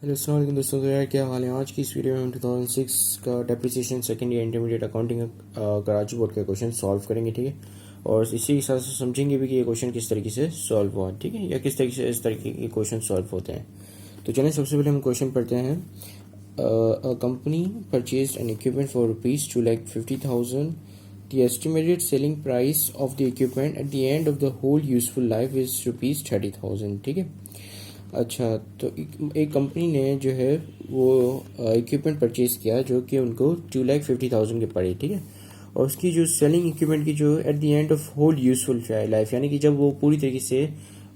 Hello अस्सलाम वालेकुम दोस्तों। तो यार क्या हाल है। आज की इस वीडियो में हम 2006 का depreciation second year intermediate accounting Karachi board का क्वेश्चन सॉल्व करेंगे, ठीक है। और इसी के साथ साथ समझेंगे भी कि ये क्वेश्चन किस तरीके से सॉल्व हुआ, ठीक है, या किस तरीके से इस तरीके के क्वेश्चन सॉल्व होते हैं। तो चलें सबसे पहले हम क्वेश्चन पढ़ते हैं। A company purchase an equipment for ₹2,50,000. The estimated selling price of the equipment at the end of the whole useful life is ₹30,000, ठीक है। अच्छा, तो एक कंपनी ने जो है वो इक्विपमेंट परचेज किया जो कि उनको 2,50,000 के पड़े, ठीक है। और उसकी जो सेलिंग इक्विपमेंट की जो at the end of whole useful life, यानी कि जब वो पूरी तरीके से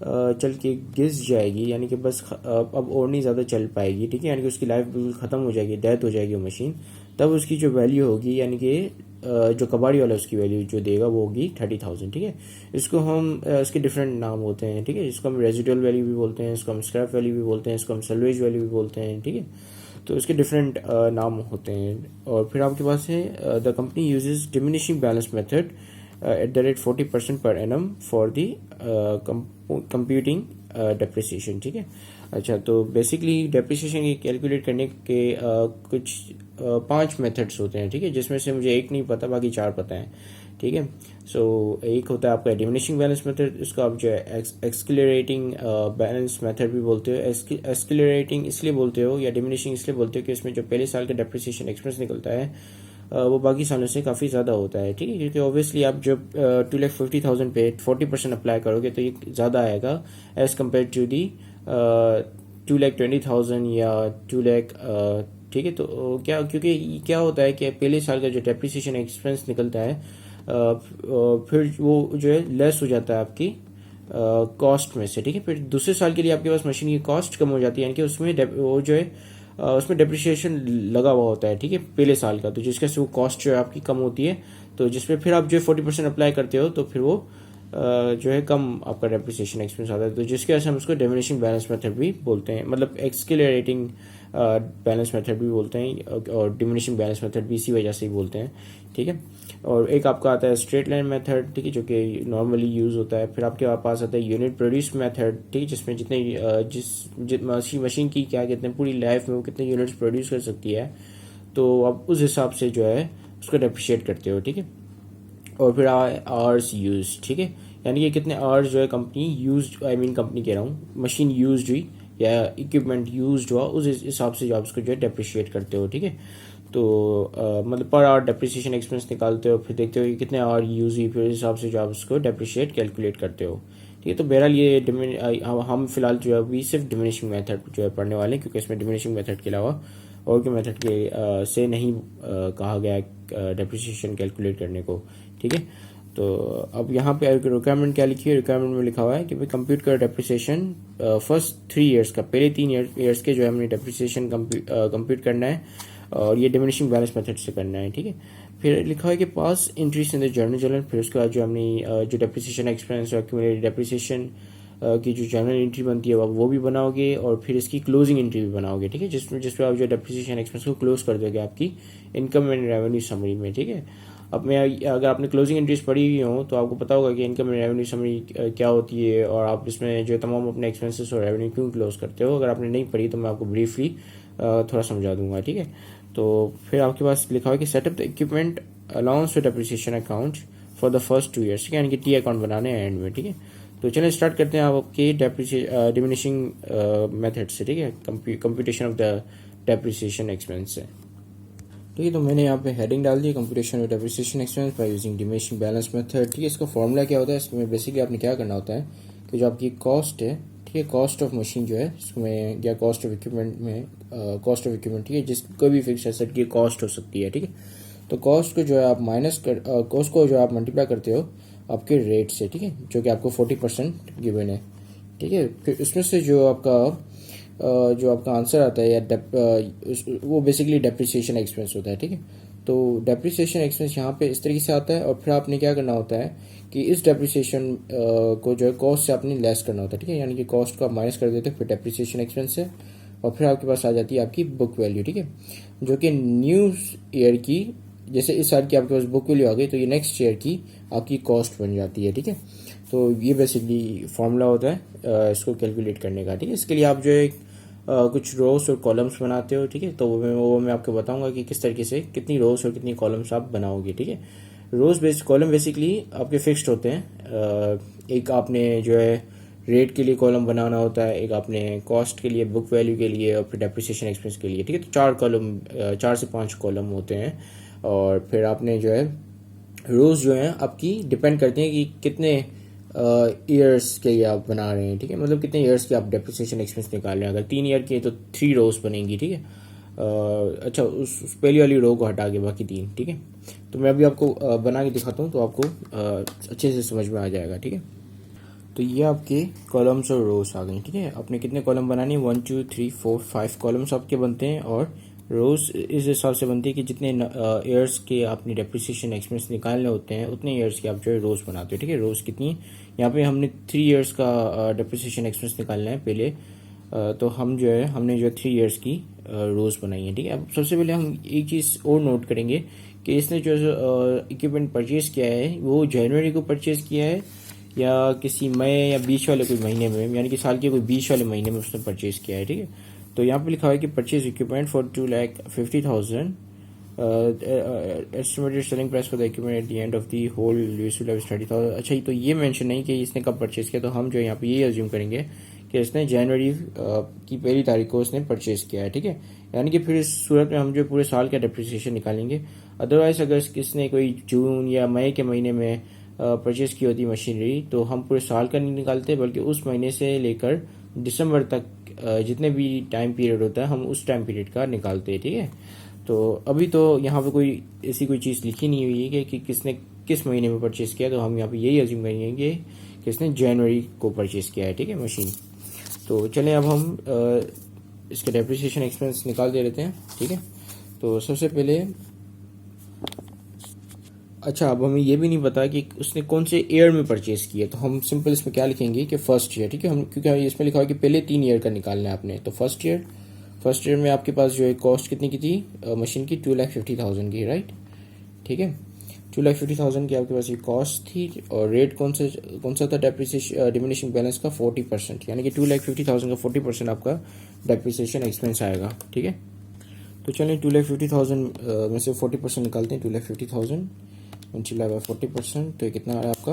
चल के घिस जाएगी, यानी कि बस अब और नहीं ज़्यादा चल पाएगी, ठीक है, यानी कि उसकी लाइफ बिल्कुल ख़त्म हो जाएगी, डेथ हो जाएगी वो मशीन, तब उसकी जो वैल्यू होगी, यानी कि जो कबाड़ी वाला उसकी वैल्यू जो देगा वो होगी 30,000, ठीक है। इसको हम इसके डिफरेंट नाम होते हैं, ठीक है। इसको हम रेजिडुअल वैल्यू भी बोलते हैं, इसको हम स्क्रैप वैल्यू भी बोलते हैं, इसको हम सल्वेज वैल्यू भी बोलते हैं, ठीक है। तो इसके डिफरेंट नाम होते हैं। और फिर आपके पास है the company uses diminishing balance method at the rate 40% per annum for the computing depreciation, ठीक है। अच्छा, तो बेसिकली डेप्रिसिएशन की कैलकुलेट करने के कुछ 5 मेथड्स होते हैं, ठीक है, जिसमें से मुझे एक नहीं पता, बाकी 4 पता है, ठीक है। सो एक होता है आपका डिमिनिशिंग बैलेंस मेथड, इसको आप जो है एक्सक्लरेटिंग बैलेंस मेथड भी बोलते हो। एक्सक्लरेटिंग इसलिए बोलते हो या डिमिनिशिंग इसलिए बोलते हो कि इसमें जो पहले साल का डेप्रिसिएशन एक्सपेंस निकलता है वो बाकी सालों से काफ़ी ज़्यादा होता है, ठीक है, क्योंकि ऑब्वियसली आप जब 2,50,000 पे 40% अप्लाई करोगे तो ये ज़्यादा आएगा एज़ कम्पेयर टू दी 2,20,000 या 2,00,000, ठीक है। तो क्या, क्योंकि क्या होता है कि पहले साल का जो डेप्रिसिएशन एक्सपेंस निकलता है फिर वो जो है लेस हो जाता है आपकी कॉस्ट में से, ठीक है। फिर दूसरे साल के लिए आपके पास मशीन की कॉस्ट कम हो जाती है, यानी कि उसमें वो जो है उसमें डेप्रिसिएशन लगा हुआ होता है, ठीक है, पहले साल का, तो जिसके से वो कॉस्ट जो है आपकी कम होती है, तो जिसमें फिर आप जो है 40% अप्लाई करते हो तो फिर वो जो है कम आपका डेप्रिसिएशन एक्सपेंस आता है, तो जिसके वजह से हम उसको डिमिनिशिंग बैलेंस मेथड भी बोलते हैं, मतलब एक्सक्लरेटिंग बैलेंस मेथड भी बोलते हैं और डिमिनिशिंग बैलेंस मेथड भी इसी वजह से ही बोलते हैं, ठीक है। और एक आपका आता है स्ट्रेट लाइन मेथड, ठीक है, जो कि नॉर्मली यूज़ होता है। फिर आपके पास आता है यूनिट प्रोड्यूस मेथड, ठीक है, जिसमें जिस मशीन की क्या कहते हैं पूरी लाइफ में वो कितने यूनिट्स प्रोड्यूस कर सकती है, तो आप उस हिसाब से जो है उसको डेप्रिशिएट करते हो, ठीक है। और फिर आवर्स यूज, ठीक है, यानी कि कितने आवर्स जो है company use, I mean company कह रहा हूँ, मशीन यूज हुई या इक्विपमेंट यूज हुआ, उस हिसाब से जो आप उसको जो है डेप्रिशिएट करते हो, ठीक है। तो मतलब पर आवर डेप्रिसिएशन एक्सपेंस निकालते हो, फिर देखते हो कि कितने आवर यूज हुई, फिर इस हिसाब से जो आप उसको डेप्रिशिएट कैलकुलेट करते हो, ठीक है। तो बहरहाल ये हम फिलहाल जो है अभी सिर्फ डिमिनिशिंग मेथड जो है पढ़ने वाले हैं, क्योंकि इसमें डिमिनिशिंग मेथड के अलावा और के मेथड के से नहीं कहा गया है डेप्रिसिएशन कैलकुलेट करने को, ठीक है। तो अब यहाँ पे रिक्वायरमेंट क्या लिखी है, रिक्वायरमेंट में लिखा हुआ है कि भाई कंप्यूट कर डेप्रिसिएशन फर्स्ट 3 ईयर्स का, पहले 3 ईयर्स के जो है हमने डेप्रिसिएशन कंप्यूट करना है, और ये डिमिनिशिंग बैलेंस मेथड से करना है, ठीक है। फिर लिखा है कि पास एंट्रीज इन द जर्नल, फिर उसके बाद जो हमने जो डेप्रिसिएशन एक्सपेंस और एक्यूमुलेटेड डेप्रिसिएशन की जो जर्नल एंट्री बनती है आप वो भी बनाओगे, और फिर इसकी क्लोजिंग एंट्री भी बनाओगे, ठीक है, जिसमें आप जो डेप्रिसिएशन एक्सपेंस को क्लोज कर दोगे आपकी इनकम एंड रेवेन्यू समरी में, ठीक है। अब मैं अगर आपने क्लोजिंग एंट्रीज पढ़ी हुई हो तो आपको पता होगा कि इनकम एंड रेवेन्यू समरी क्या होती है, और आप इसमें जो तमाम अपने एक्सपेंसेस और रेवेन्यू क्यों क्लोज करते हो। अगर आपने नहीं पढ़ी तो मैं आपको ब्रीफली थोड़ा समझा दूंगा, ठीक है। तो फिर आपके पास लिखा हुआ कि setup the equipment allowance to depreciation account for the first 2 years, यानी कि टी अकाउंट बनाने हैं एंड में, ठीक है। तो चलिए स्टार्ट करते हैं आपके डिमिनिशिंग मेथड से, ठीक है, computation of the depreciation expense से, ठीक है। तो मैंने यहाँ पे हेडिंग डाल दी computation of depreciation expense by using diminishing balance method, ठीक है। इसका फॉर्मूला क्या होता है, इसमें बेसिकली आपने क्या करना होता है कि जो आपकी कॉस्ट है, ठीक है, कॉस्ट ऑफ मशीन जो है इसमें, या कॉस्ट ऑफ इक्विपमेंट में, कॉस्ट ऑफ इक्विपमेंट, ठीक है, जिस कोई भी फिक्स एसेट की कॉस्ट हो सकती है, ठीक है। तो कॉस्ट को जो है आप कॉस्ट को जो आप मल्टीप्लाई करते हो आपके रेट से, ठीक है, जो कि आपको 40% गिवन है, ठीक है। फिर उसमें से जो आपका आंसर आता है या वो बेसिकली डेप्रिसिएशन एक्सपेंस होता है, ठीक है। तो डेप्रिसिएशन एक्सपेंस यहाँ पे इस तरीके से आता है, और फिर आपने क्या करना होता है कि इस डेप्रिसिएशन को जो है कॉस्ट से आपने लेस करना होता है, ठीक है, यानी कि कॉस्ट को आप माइनस कर देते हो फिर डेप्रिसिएशन एक्सपेंस से, और फिर आपके पास आ जाती है आपकी बुक वैल्यू, ठीक है, जो कि न्यू ईयर की, जैसे इस साल की आपके पास बुक वैल्यू आ गई तो ये नेक्स्ट ईयर की आपकी कॉस्ट बन जाती है, ठीक है। तो ये बेसिकली फार्मूला होता है इसको कैलकुलेट करने का, ठीक है। इसके लिए आप जो है कुछ रोज और कॉलम्स बनाते हो, ठीक है। तो वो मैं आपको बताऊंगा कि किस तरीके से कितनी रोज और कितनी कॉलम्स आप बनाओगे, ठीक है। रोज बेस्ड कॉलम बेसिकली आपके फिक्स्ड होते हैं। एक आपने जो है रेट के लिए कॉलम बनाना होता है, एक आपने कॉस्ट के लिए, बुक वैल्यू के लिए और फिर डेप्रिसिएशन एक्सपेंस के लिए, ठीक है। तो 4 से 5 कॉलम होते हैं। और फिर आपने जो है रोज जो है आपकी डिपेंड करती हैं कि कितने ईयर्स के लिए आप बना रहे हैं, ठीक है। मतलब कितने ईयर्स के आप डेप्रिसिएशन एक्सपेंस निकाल रहे हैं। अगर 3 ईयर के तो 3 रोज बनेंगी, ठीक है। अच्छा, उस पहली वाली रो को हटा के बाकी 3, ठीक है। तो मैं अभी आपको बना के दिखाता हूँ तो आपको अच्छे से समझ में आ जाएगा, ठीक है। तो ये आपके कॉलम्स और रोज आ गई, ठीक है। आपने कितने कॉलम बनाने हैं, 1 2 3 4 5 कॉलम्स आपके बनते हैं। और रोज इस हिसाब से बनती है कि जितने ईयर्स के आपने डेप्रिसिएशन एक्सपेंस निकालने होते हैं उतने ईयर्स के आप जो है रोज बनाते हो, ठीक है। रोज कितनी है, यहाँ पे हमने 3 ईयर्स का डेप्रिसिएशन एक्सपेंस निकालना है पहले। तो हमने जो 3 ईयर्स की रोज बनाई है, ठीक है। अब सबसे पहले हम एक चीज़ और नोट करेंगे कि इसने जो इक्विपमेंट परचेज किया है वो जनवरी को परचेज किया है या किसी मई या बीच वाले कोई महीने में, यानी कि साल के कोई बीच वाले महीने में उसने परचेज किया है, ठीक है। तो यहाँ पे लिखा हुआ है कि purchase equipment for 2,50,000 estimated selling price for the equipment at the end of the whole useful life 30,000। अच्छा, तो ये मेंशन नहीं कि इसने कब परचेज किया, तो हम जो यहाँ पे ये अज्यूम करेंगे कि इसने जनवरी की पहली तारीख को उसने परचेज किया है, ठीक है। यानी कि फिर इस सूरत में हम जो पूरे साल का डेप्रिसिएशन निकालेंगे। अदरवाइज अगर किसने कोई जून या मई के महीने में परचेज की होती मशीनरी तो हम पूरे साल का नहीं निकालते, बल्कि उस महीने से लेकर दिसंबर तक जितने भी टाइम पीरियड होता है हम उस टाइम पीरियड का निकालते हैं, ठीक है। तो अभी तो यहाँ पे कोई ऐसी कोई चीज़ लिखी नहीं हुई है कि किसने किस महीने में परचेज किया, तो हम यहाँ पे यही अज्यूम करेंगे कि किसने जनवरी को परचेज किया है, ठीक है, मशीन। तो चलें अब हम इसके डेप्रिसिएशन एक्सपेंस निकाल दे लेते हैं, ठीक है। तो सबसे पहले अच्छा, अब हमें ये भी नहीं पता कि उसने कौन से ईयर में परचेज किया, तो हम सिंपल इसमें क्या लिखेंगे कि फर्स्ट ईयर, ठीक है। हम क्योंकि इसमें लिखा हुआ कि पहले 3 ईयर का निकालना है आपने, तो फर्स्ट ईयर में आपके पास जो है कॉस्ट कितनी की थी मशीन की, 2,50,000 की, राइट, ठीक है। 2,50,000 की आपके पास ये कॉस्ट थी और रेट कौन सा था डेप्रिसिएशन डिमिनिशिंग बैलेंस का, 40%, यानी कि 2,50,000 का 40% आपका डेप्रिसिएशन एक्सपेंस आएगा, ठीक है। तो चलें 2,50,000 में से 40% निकालते हैं। 2,50,000 मल्टीप्लाई बाय 40%, तो ये कितना आ रहा है आपका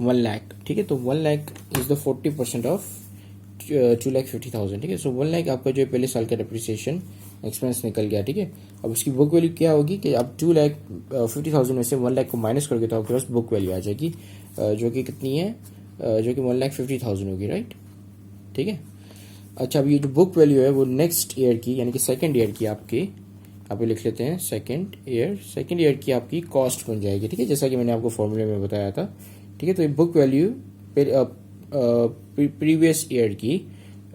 1 लाख, ठीक है। तो 1 लाख इज द 40% ऑफ 2,50,000, ठीक है। सो 1 लाख आपका जो है पहले साल का डेप्रिसिएशन एक्सपेंस निकल गया, ठीक है। अब उसकी बुक वैल्यू क्या होगी कि आप 2,50,000 में से 1 लाख को माइनस करोगे तो आपके पास बुक वैल्यू आ जाएगी जो कि कितनी है, जो कि 1,50,000 होगी, राइट, ठीक है। अच्छा, अब ये जो बुक वैल्यू है वो नेक्स्ट ईयर की यानी कि सेकेंड ईयर की आपकी, आप लिख लेते हैं सेकेंड ईयर की आपकी कॉस्ट बन जाएगी, ठीक है, जैसा कि मैंने आपको फॉर्मूले में बताया था, ठीक है। तो ये बुक वैल्यू प्रीवियस ईयर की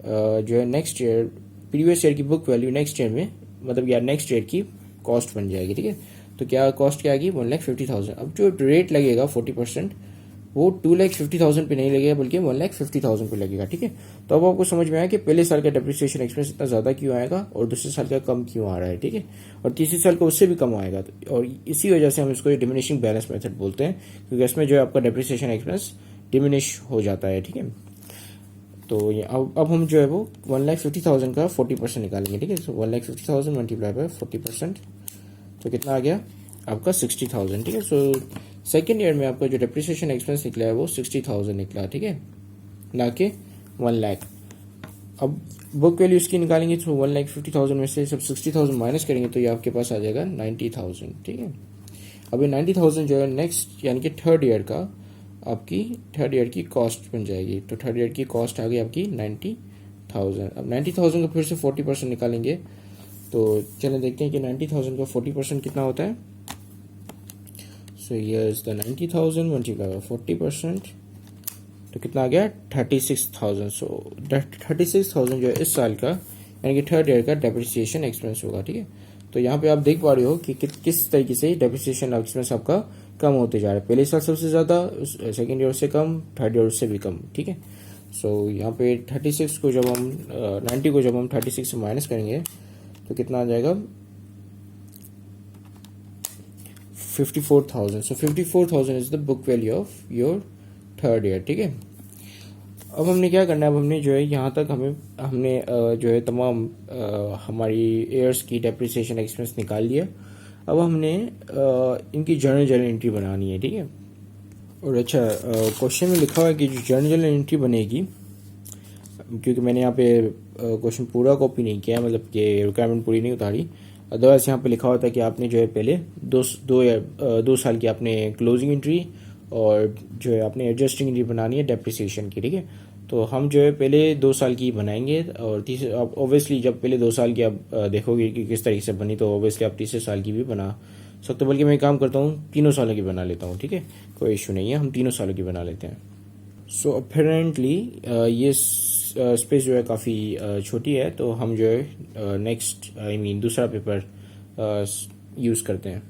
जो है नेक्स्ट ईयर, प्रीवियस ईयर की बुक वैल्यू नेक्स्ट ईयर में, मतलब यार नेक्स्ट ईयर की कॉस्ट बन जाएगी, ठीक है। तो क्या कॉस्ट क्या आएगी, 1,50,000। अब जो रेट लगेगा 40% वो 2,50,000 पे नहीं लगेगा बल्कि 1,50,000 पे लगेगा, ठीक है। तो अब आपको समझ में आया कि पहले साल का डेप्रिसिएशन एक्सपेंस इतना ज्यादा क्यों आएगा और दूसरे साल का कम क्यों आ रहा है, ठीक है। और तीसरे साल का उससे भी कम आएगा, और इसी वजह से हम इसको डिमिनिशिंग बैलेंस मेथड बोलते हैं, क्योंकि इसमें जो है आपका डेप्रिसिएशन एक्सपेंस डिमिनिश हो जाता है, ठीक है। तो अब हम जो है वो 1,50,000 का 40% निकालेंगे, ठीक है। तो 1,50,000 मल्टीप्लाई बाय 40%, तो कितना आ गया आपका 60,000, ठीक है। सो सेकेंड ईयर में आपका जो डेप्रिसिएशन एक्सपेंस निकला है वो 60,000 निकला, ठीक है, ना कि 1 लाख। अब बुक वैल्यू इसकी निकालेंगे तो 1,50,000 में से सब 60,000 माइनस करेंगे तो ये आपके पास आ जाएगा 90,000, ठीक है। अब ये 90,000 जो है नेक्स्ट यानी कि थर्ड ईयर का आपकी थर्ड ईयर की कॉस्ट बन जाएगी। तो थर्ड ईयर की कॉस्ट आ गई आपकी 90,000। अब 90,000 का फिर से 40% निकालेंगे, तो चलें देखते हैं कि 90,000 का 40% कितना होता है। So here is the 90,000 multiply by 40%, तो कितना आ गया 36,000। सो 36,000 जो है इस साल का यानी कि थर्ड ईयर का डेप्रिसिएशन एक्सपेंस होगा, ठीक है। तो यहाँ पे आप देख पा रहे हो कि किस तरीके से डेप्रिसिएशन एक्सपेंस आपका कम होते जा रहा है। पहले साल सबसे ज्यादा, सेकेंड ईयर से कम, थर्ड ईयर से भी कम, ठीक है। सो यहाँ पे 36 को जब हम 90 को जब हम 36 से माइनस करेंगे तो कितना आ जाएगा 54,000। सो 54,000 is the book value of your third year, ठीक है। अब हमने क्या करना है, अब हमने जो है यहाँ तक हमने जो है तमाम हमारी ईयर्स की डेप्रिसिएशन एक्सपेंस निकाल लिया। अब हमने इनकी जर्नल एंट्री बनानी है, ठीक है। और अच्छा, क्वेश्चन में लिखा हुआ है कि जो जर्नल एंट्री बनेगी, क्योंकि मैंने यहाँ पे क्वेश्चन पूरा कॉपी नहीं किया है, मतलब कि रिक्वायरमेंट पूरी नहीं उतारी, अदरवाइज यहाँ पे लिखा होता है कि आपने जो है पहले 2 साल की आपने क्लोजिंग एंट्री और जो है आपने एडजस्टिंग एंट्री बनानी है डेप्रिसिएशन की, ठीक है। तो हम जो है पहले 2 साल की बनाएंगे, और तीसरे आप ऑब्वियसली जब पहले 2 साल की आप देखोगे कि किस तरीके से बनी, तो ऑब्वियसली आप तीसरे साल की भी बना सकते हो। बल्कि मैं काम करता हूँ 3 सालों की बना लेता हूँ, ठीक है, कोई इशू नहीं है, हम 3 सालों की बना लेते हैं। सो अपेरेंटली ये स्पेस जो है काफ़ी छोटी है, तो हम जो है नेक्स्ट दूसरा पेपर यूज़ करते हैं।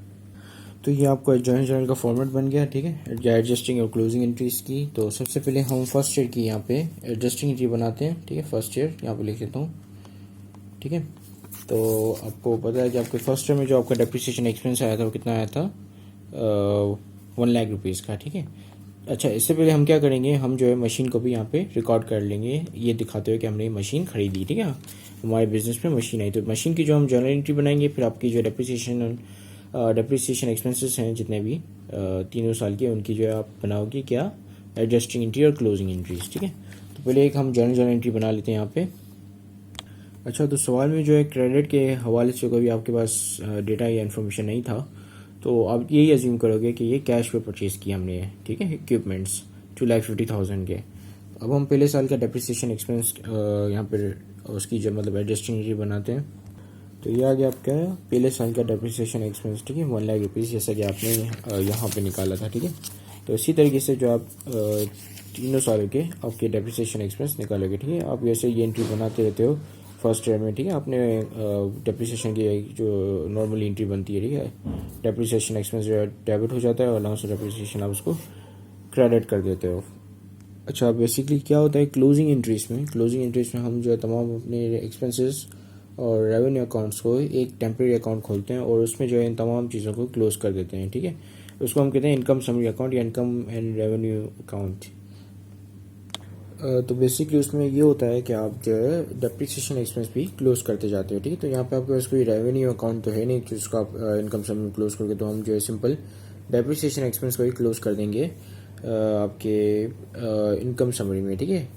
तो ये आपका जर्नल का फॉर्मेट बन गया, ठीक है, एडजस्टिंग और क्लोजिंग एंट्रीज की। तो सबसे पहले हम फर्स्ट ईयर की यहाँ पे एडजस्टिंग एंट्री बनाते हैं, ठीक है। फर्स्ट ईयर यहाँ पे लिख लेता हूँ, ठीक है। तो आपको पता है कि आपके फर्स्ट ईयर में जो आपका डेप्रिसिएशन एक्सपेंस आया था वो कितना आया था, 1 लाख रुपीज़ का, ठीक है। अच्छा, इससे पहले हम क्या करेंगे, हम जो है मशीन को भी यहाँ पे रिकॉर्ड कर लेंगे, ये दिखाते हुए कि हमने मशीन खरीदी, ठीक है। हमारे बिजनेस में मशीन आई, तो मशीन की जो हम जर्नल एंट्री बनाएंगे, फिर आपकी जो डेप्रिसिएशन एक्सपेंसेस हैं जितने भी 3 साल के, उनकी जो है आप बनाओगे क्या, एडजस्टिंग एंट्री और क्लोजिंग एंट्रीज, ठीक है। तो पहले एक हम जर्नल एंट्री बना लेते हैं यहाँ पे। अच्छा, तो सवाल में जो है क्रेडिट के हवाले से कोई आपके पास डेटा या इन्फॉर्मेशन नहीं था, तो आप यही अज्यूम करोगे कि ये कैश पे परचेज़ किया हमने, ठीक है, इक्विपमेंट्स 2,50,000 के। अब हम पहले साल का डेप्रिसिएशन एक्सपेंस यहाँ पर उसकी जो मतलब एडजस्टिंग एंट्री बनाते हैं। तो ये आ गया आपका पहले साल का डेप्रिसिएशन एक्सपेंस, ठीक है, 1 लाख रुपीज़, जैसा कि आपने यहाँ पे निकाला था, ठीक है। तो इसी तरीके से जो आप 3 सालों के आपके डेप्रिसिएशन एक्सपेंस निकालोगे, ठीक है। आप वैसे ये एंट्री बनाते रहते हो फर्स्ट ईयर में, ठीक है। आपने डेप्रिसिएशन की जो नॉर्मली एंट्री बनती है, ठीक है, डेप्रिसिएशन एक्सपेंस जो है डेबिट हो जाता है और अलाउंस डेप्रिसिएशन आप उसको क्रेडिट कर देते हो। अच्छा, बेसिकली क्या होता है क्लोजिंग एंट्रीज में हम जो है तमाम अपने एक्सपेंसेस और रेवेन्यू अकाउंट्स को एक टेम्प्रेरी अकाउंट खोलते हैं और उसमें जो है इन तमाम चीज़ों को क्लोज कर देते हैं, ठीक है। उसको हम कहते हैं इनकम समरी अकाउंट या इनकम एंड रेवेन्यू अकाउंट। तो बेसिकली उसमें ये होता है कि आप जो है डेप्रिसिएशन एक्सपेंस भी क्लोज करते जाते हो, ठीक है। तो यहाँ पे आपके पास कोई रेवेन्यू अकाउंट तो है नहीं जिसको आप इनकम समरी में क्लोज करोगे, तो हम जो है सिंपल डेप्रिसिएशन एक्सपेंस को ही क्लोज कर देंगे आपके इनकम समरी में, ठीक है,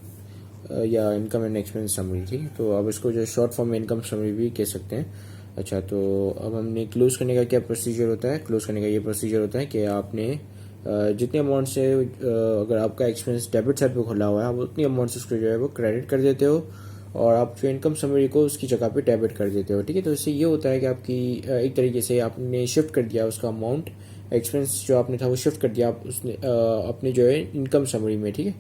या इनकम एंड एक्सपेंस समरी, ठीक है। तो अब इसको जो शॉर्ट फॉर्म में इनकम समरी भी कह सकते हैं। अच्छा, तो अब हमने क्लोज करने का क्या प्रोसीजर होता है, क्लोज करने का ये प्रोसीजर होता है कि आपने जितने अमाउंट से अगर आपका एक्सपेंस डेबिट साइड पे खुला हुआ है, आप उतनी अमाउंट से उसको जो है वो क्रेडिट कर देते हो और आप जो इनकम समरी को उसकी जगह पे डेबिट कर देते हो, ठीक है। तो इससे ये होता है कि आपकी एक तरीके से आपने शिफ्ट कर दिया उसका अमाउंट, एक्सपेंस जो आपने था वो शिफ्ट कर दिया आप उसने अपने जो है इनकम समरी में, ठीक है।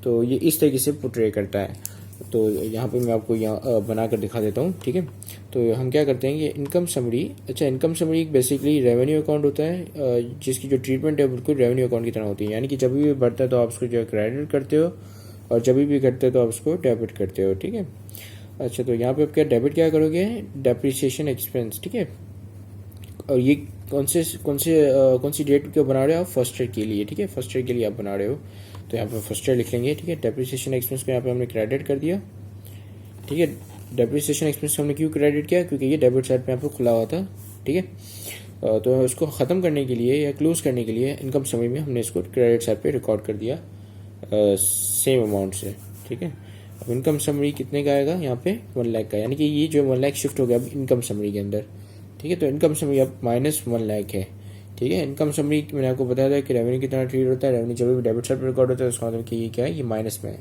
तो ये इस तरीके से पोर्ट्रे करता है। तो यहाँ पे मैं आपको यहाँ बना कर दिखा देता हूँ, ठीक है। तो हम क्या करते हैं ये इनकम समरी, अच्छा income summary basically revenue account होता है जिसकी जो ट्रीटमेंट है बिल्कुल रेवेन्यू अकाउंट की तरह होती है, यानी कि जब भी बढ़ता है तो आप उसको जो है क्रेडिट करते हो और जब भी घटता है तो आप उसको डेबिट करते हो, ठीक है। अच्छा, तो यहाँ पे आप क्या डेबिट क्या करोगे, डेप्रिसिएशन एक्सपेंस, ठीक है। और ये कौन सी डेट को बना रहे हो आप, फर्स्ट ईयर के लिए, ठीक है, फर्स्ट ईयर के लिए आप बना रहे हो। तो यहाँ पे फर्स्ट ईयर लिख लेंगे, ठीक है। डेप्रिसिएशन एक्सपेंस को यहाँ पे हमने क्रेडिट कर दिया, ठीक है। डेप्रिसिएशन एक्सपेंस हमने क्यों क्रेडिट किया, क्योंकि ये डेबिट साइड पे यहाँ पे खुला हुआ था, ठीक है। तो इसको ख़त्म करने के लिए या क्लोज करने के लिए इनकम समरी में हमने इसको क्रेडिट साइड पे रिकॉर्ड कर दिया सेम अमाउंट से, ठीक है। अब इनकम समरी कितने का आएगा यहाँ पे, 1 लाख का, यानी कि ये जो 1 लाख शिफ्ट हो गया अब इनकम समरी के अंदर, ठीक है। तो इनकम समरी अब -1 लाख है, ठीक है। इनकम समरी मैंने आपको बताया था कि रेवेन्यू कितना ट्रीट होता है, रेवेन्यू जब भी डेबिट साइड पर रिकॉर्ड होता है उसका मतलब कि ये क्या है, ये माइनस में है,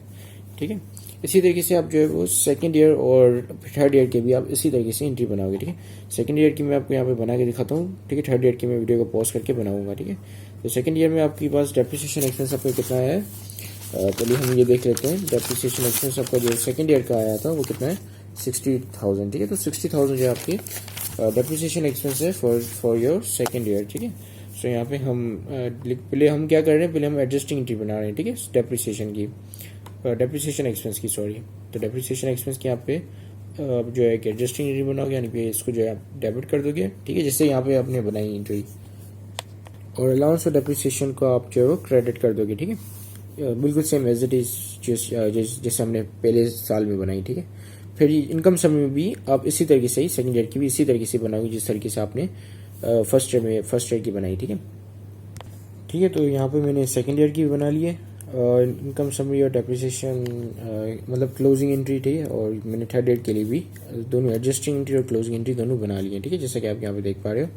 ठीक है। इसी तरीके से आप जो है वो सेकंड ईयर और थर्ड ईयर के भी आप इसी तरीके से एंट्री बनाओगे, ठीक है। सेकंड ईयर की मैं आपको यहाँ पे बना के दिखाता हूँ, ठीक है। थर्ड ईयर की मैं वीडियो को पॉज करके बनाऊंगा, ठीक है। तो सेकंड ईयर में आपके पास डेप्रिसिएशन एक्सपेंस आपका कितना है, चलिए हम ये देख लेते हैं। डेप्रिसिएशन एक्सपेंस आपका जो सेकंड ईयर का आया था वो कितना है, 60,000, ठीक है। तो 60,000 जो है आपकी डेप्रिसिएशन एक्सपेंस है फॉर योर सेकंड ईयर, ठीक है। सो यहाँ पे हम पहले हम क्या कर रहे हैं, पहले हम एडजस्टिंग एंट्री बना रहे हैं, ठीक है, डेप्रिसिएशन की, डेप्रिसिएशन एक्सपेंस की, सॉरी। तो डेप्रिसिएशन एक्सपेंस की यहाँ पे जो है कि एडजस्टिंग एंट्री बनाओगे, यानी कि इसको जो है आप डेबिट कर दोगे, ठीक है, जिससे यहाँ पे आपने बनाई एंट्री, और अलाउंस और डेप्रिसिएशन को आप जो है वो क्रेडिट कर दोगे, ठीक है। बिल्कुल सेम एज इट इज जैसे हमने पहले साल में बनाई, ठीक है। फिर इनकम समरी भी आप इसी तरीके से ही सेकंड ईयर की भी इसी तरीके से बनाओगे जिस तरीके से आपने फर्स्ट ईयर की बनाई, ठीक है। ठीक है, तो यहाँ पे मैंने सेकंड ईयर की भी बना ली है इनकम समरी और डेप्रिसिएशन, मतलब क्लोजिंग एंट्री, ठीक है। और मैंने थर्ड ईयर के लिए भी दोनों एडजस्टिंग एंट्री और क्लोजिंग एंट्री दोनों बना लिए हैं, ठीक है, जैसा कि आप यहाँ पे देख पा रहे हो।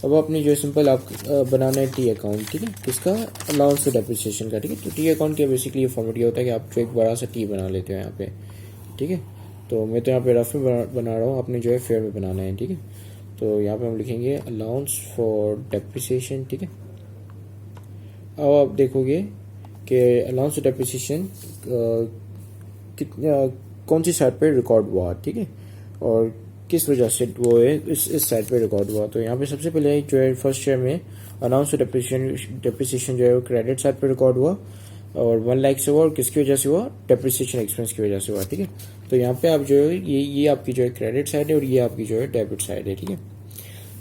अब आपने जो सिंपल आप बनाना है टी अकाउंट, ठीक है, किसका, अलाउंस टू डेप्रिसिएशन का, ठीक है। तो टी अकाउंट का बेसिकली ये फॉर्मेट ये होता है कि आप जो एक बड़ा सा टी बना लेते हो यहाँ पे, ठीक है। तो मैं तो यहाँ पे रफ में बना रहा हूँ, आपने जो है फेयर में बनाना है, ठीक है। तो यहाँ पे हम लिखेंगे अलाउंस फॉर डेप्रिसिएशन, ठीक है। अब आप देखोगे कि अलाउंस टू डेप्रिसिएशन कौन सी साइड पे रिकॉर्ड हुआ, ठीक है, और किस वजह से वो है इस साइड पे रिकॉर्ड हुआ। तो यहाँ पे सबसे पहले जो है फर्स्ट ईयर में अलाउंस टू डेप्रिसिएशन जो है वो क्रेडिट साइड पे रिकॉर्ड हुआ और 1 लाख से हुआ, और किसकी वजह से हुआ, डेप्रिसिएशन एक्सपेंस की वजह से हुआ, ठीक है। तो यहाँ पे आप जो है ये आपकी जो है क्रेडिट साइड है और ये आपकी जो है डेबिट साइड है, ठीक है।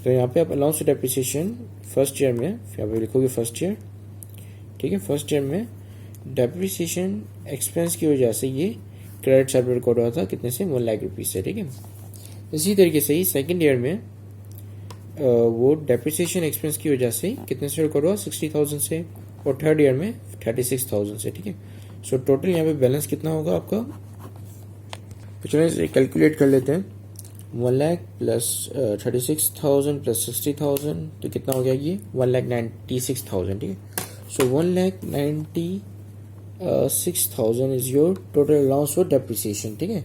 तो यहाँ पे आप allowance to depreciation first year में यहाँ पे लिखोगे फर्स्ट ईयर, ठीक है। फर्स्ट ईयर में डेप्रिसिएशन एक्सपेंस की वजह से ये क्रेडिट साइड पर रिकॉर्ड हुआ था कितने से, 1 लाख रुपीज से, ठीक है। इसी तरीके से ही सेकेंड ईयर में वो डेप्रिसिएशन एक्सपेंस की वजह से कितने से रिकॉर्ड हुआ, 60,000 से, और थर्ड ईयर में 36,000 से, ठीक है। सो टोटल यहाँ पे बैलेंस कितना होगा आपका, तो चलिए इसे कैलकुलेट कर लेते हैं। 1 लाख प्लस 36,000 प्लस 60,000 तो कितना हो गया, ये 1,96,000, ठीक है। सो 1,96,000 is your total allowance for depreciation, ठीक है।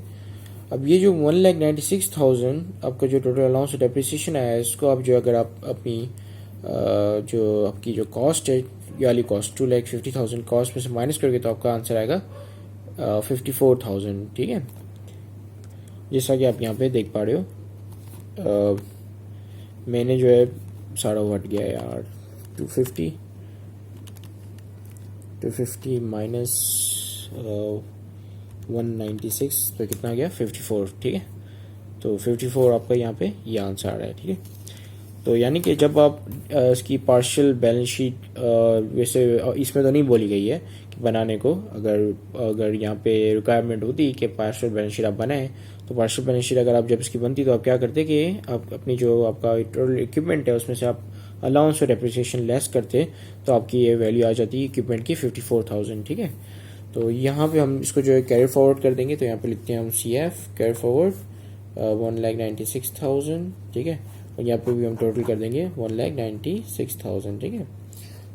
अब ये जो 1,96,000 आपका जो टोटल अलाउंस फॉर डेप्रिसिएशन आया है, इसको आप जो अगर आप अपनी जो आपकी जो कॉस्ट है, ये वाली कॉस्ट 2,50,000 कॉस्ट में से माइनस करके तो आपका आंसर आएगा 54,000, ठीक है, जैसा कि आप यहाँ पे देख पा रहे हो। मैंने जो है सारा हट गया यार, 250 माइनस 196 तो कितना आ गया, 54, ठीक है। तो 54 आपका यहाँ पे ये आंसर आ रहा है, ठीक है। तो यानी कि जब आप इसकी पार्शियल बैलेंस शीट, वैसे इसमें तो नहीं बोली गई है कि बनाने को, अगर यहाँ पे रिक्वायरमेंट होती कि पार्शियल बैलेंस शीट आप बनाएं, तो पार्शियल बैलेंस शीट अगर आप जब इसकी बनती तो आप क्या करते कि आप अपनी जो आपका टोटल इक्विपमेंट है उसमें से आप अलाउंस और डेप्रिसिएशन लेस करते, तो आपकी ये वैल्यू आ जाती है इक्विपमेंट की 54,000, ठीक है। तो यहाँ पे हम इसको जो है कैरी फॉरवर्ड कर देंगे, तो यहाँ पे लिखते हैं हम CF कैरी फॉरवर्ड 1,96,000, ठीक है, और यहाँ पे भी हम टोटल कर देंगे 1,96,000, ठीक है।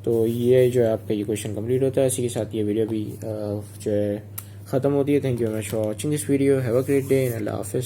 तो ये जो है आपका ये क्वेश्चन कंप्लीट होता है। इसी के साथ ये वीडियो भी जो है ख़त्म होती है। Thank you very much for watching this video. Have a great day and अल्लाह हाफिज़।